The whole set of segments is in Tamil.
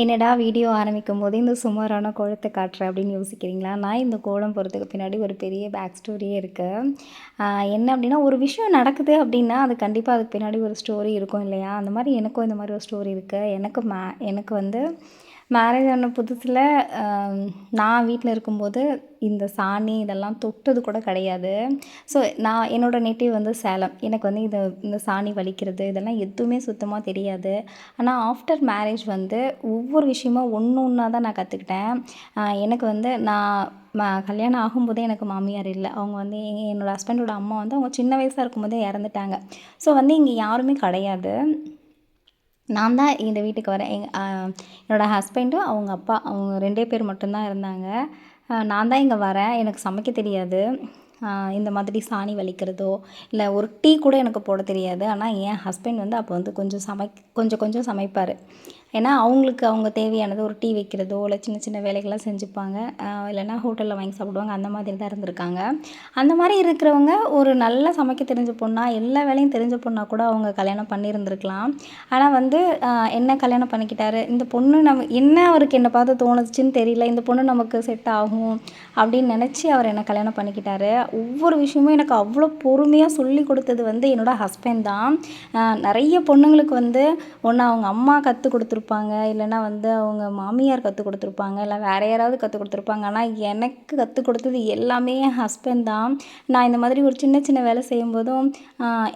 என்னடா வீடியோ ஆரம்பிக்கும்போது இந்த சுமாரான கோலத்தை காட்டுறேன் அப்படின்னு யோசிக்கிறீங்களா? நான் இந்த கோலம் போடுறதுக்கு பின்னாடி ஒரு பெரிய பேக் ஸ்டோரியே இருக்குது. என்ன அப்படின்னா, ஒரு விஷயம் நடக்குது அப்படின்னா, அது கண்டிப்பாக அதுக்கு பின்னாடி ஒரு ஸ்டோரி இருக்கும் இல்லையா? அந்த மாதிரி எனக்கும் இந்த மாதிரி ஒரு ஸ்டோரி இருக்குது. எனக்கு வந்து மேரேஜ் ஆன புதுசில் நான் வீட்டில் இருக்கும்போது இந்த சாணி இதெல்லாம் தொட்டது கூட கிடையாது. ஸோ நான் என்னோடய நேட்டிவ் வந்து சேலம். எனக்கு வந்து இந்த சாணி வலிக்கிறது இதெல்லாம் எதுவுமே சுத்தமாக தெரியாது. ஆனால் ஆஃப்டர் மேரேஜ் வந்து ஒவ்வொரு விஷயமா ஒன்று ஒன்றா தான் நான் கற்றுக்கிட்டேன். எனக்கு வந்து கல்யாணம் ஆகும்போதே எனக்கு மாமியார் இல்ல. அவங்க வந்து என்னோடய ஹஸ்பண்டோட அம்மா வந்து அவங்க சின்ன வயசாக இருக்கும்போதே இறந்துட்டாங்க. ஸோ வந்து இங்கே யாருமே கிடையாது. நான் தான் இந்த வீட்டுக்கு வரேன். என்னோடய ஹஸ்பண்டு, அவங்க அப்பா, அவங்க 2 பேர் மட்டும்தான் இருந்தாங்க. நான் தான் இங்கே வரேன். எனக்கு சமைக்க தெரியாது. இந்த மாதிரி சாணி வலிக்கிறதோ, இல்லை ஒரு டீ கூட எனக்கு போட தெரியாது. ஆனால் என் ஹஸ்பண்ட் வந்து அப்போ வந்து கொஞ்சம் கொஞ்சம் சமைப்பார். ஏன்னா அவங்களுக்கு அவங்க தேவையானது ஒரு டீ வைக்கிறதோ, இல்லை சின்ன சின்ன வேலைகள்லாம் செஞ்சுப்பாங்க. இல்லைன்னா ஹோட்டலில் வாங்கி சாப்பிடுவாங்க. அந்த மாதிரி தான் இருந்திருக்காங்க. அந்த மாதிரி இருக்கிறவங்க ஒரு நல்லா சமைக்க தெரிஞ்ச பொண்ணா, எல்லா வேலையும் தெரிஞ்ச பொண்ணா கூட அவங்க கல்யாணம் பண்ணியிருந்திருக்கலாம். ஆனால் வந்து என்ன கல்யாணம் பண்ணிக்கிட்டாரு, இந்த பொண்ணு என்ன அவருக்கு என்னை பார்த்து தோணுச்சுன்னு தெரியல, இந்த பொண்ணு நமக்கு செட் ஆகும் அப்படின்னு நினச்சி அவர் என்னை கல்யாணம் பண்ணிக்கிட்டாரு. ஒவ்வொரு விஷயமும் எனக்கு அவ்வளோ பொறுமையாக சொல்லிக் கொடுத்தது வந்து என்னோடய ஹஸ்பண்ட் தான். நிறைய பொண்ணுங்களுக்கு வந்து ஒன்று அவங்க அம்மா கற்றுக் கொடுத்துருப்பாங்க, இல்லைன்னா வந்து அவங்க மாமியார் கற்றுக் கொடுத்துருப்பாங்க, இல்லை வேறு யாராவது கற்றுக் கொடுத்துருப்பாங்க. ஆனால் எனக்கு கற்றுக் கொடுத்தது எல்லாமே என் ஹஸ்பண்ட் தான். நான் இந்த மாதிரி ஒரு சின்ன சின்ன வேலை செய்யும்போதும்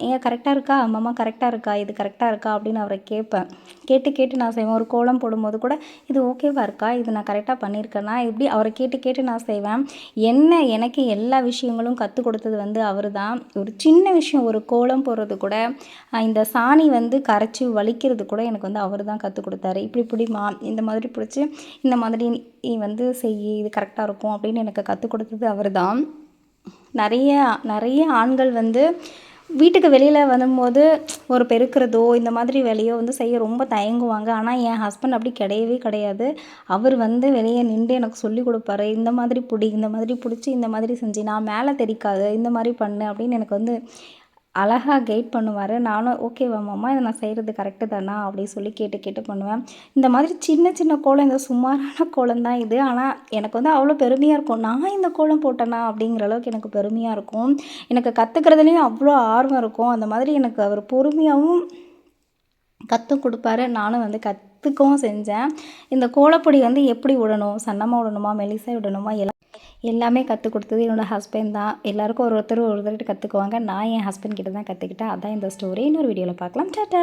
ஏங்க கரெக்டாக இருக்கா, அம்மா கரெக்டாக இருக்கா, இது கரெக்டாக இருக்கா அப்படின்னு அவரை கேட்பேன். கேட்டு கேட்டு நான் செய்வேன். ஒரு கோலம் போடும்போது கூட இது ஓகேவா இருக்கா, இது நான் கரெக்டாக பண்ணியிருக்கேனா, இப்படி அவரை கேட்டு கேட்டு நான் செய்வேன். எனக்கு எல்லா விஷயங்களும் கற்றுக் கொடுத்தது வந்து அவர் தான். ஒரு சின்ன விஷயம், ஒரு கோலம் போடுறது கூட, இந்த சாணி வந்து கரைச்சி வலிக்கிறது கூட எனக்கு வந்து அவர் தான் கற்றுக் கொடுத்தாரு. இப்படி பிடிம்மா, இந்த மாதிரி பிடிச்சி இந்த மாதிரி நீ வந்து செய், இது கரெக்டாக இருக்கும் அப்படின்னு எனக்கு கற்றுக் கொடுத்தது அவர் தான். நிறைய நிறைய ஆண்கள் வந்து வீட்டுக்கு வெளியில் வரும்போது ஒரு பெருக்கிறதோ இந்த மாதிரி வேலையோ வந்து செய்ய ரொம்ப தயங்குவாங்க. ஆனால் என் ஹஸ்பண்ட் அப்படி கிடையவே கிடையாது. அவர் வந்து வெளியே நின்று எனக்கு சொல்லிக் கொடுப்பாரு. இந்த மாதிரி இந்த மாதிரி பிடிச்சி இந்த மாதிரி செஞ்சு நான் மேலே தெரிக்காது, இந்த மாதிரி பண்ணு அப்படின்னு எனக்கு வந்து அழகாக கைட் பண்ணுவார். நானும் ஓகேவா மாமா, இதை நான் செய்கிறது கரெக்டு தானா அப்படின்னு சொல்லி கேட்டு கேட்டு பண்ணுவேன். இந்த மாதிரி சின்ன சின்ன கோலம், இந்த சுமாரான கோலம் தான் இது. ஆனால் எனக்கு வந்து அவ்வளோ பெருமையாக இருக்கும். நான் இந்த கோலம் போட்டேனா அப்படிங்கிற அளவுக்கு எனக்கு பெருமையாக இருக்கும். எனக்கு கற்றுக்கிறதுலேயும் அவ்வளோ ஆர்வம் இருக்கும். அந்த மாதிரி எனக்கு அவர் பொறுமையாகவும் கற்றுக் கொடுப்பாரு. நானும் வந்து கற்றுக்கவும் செஞ்சேன். இந்த கோலப்பொடி வந்து எப்படி விடணும், சன்னமாக விடணுமா, மெலிசாக விடணுமா, எல்லாமே கற்றுக் கொடுத்தது என்னோடய ஹஸ்பண்ட் தான். எல்லாருக்கும் ஒருத்தர்கிட்ட கற்றுக்குவாங்க. நான் என் ஹஸ்பண்ட் கிட்ட தான் கற்றுக்கிட்டேன். அதான் இந்த ஸ்டோரி. இன்னொரு வீடியோவில் பார்க்கலாம். டாட்டா.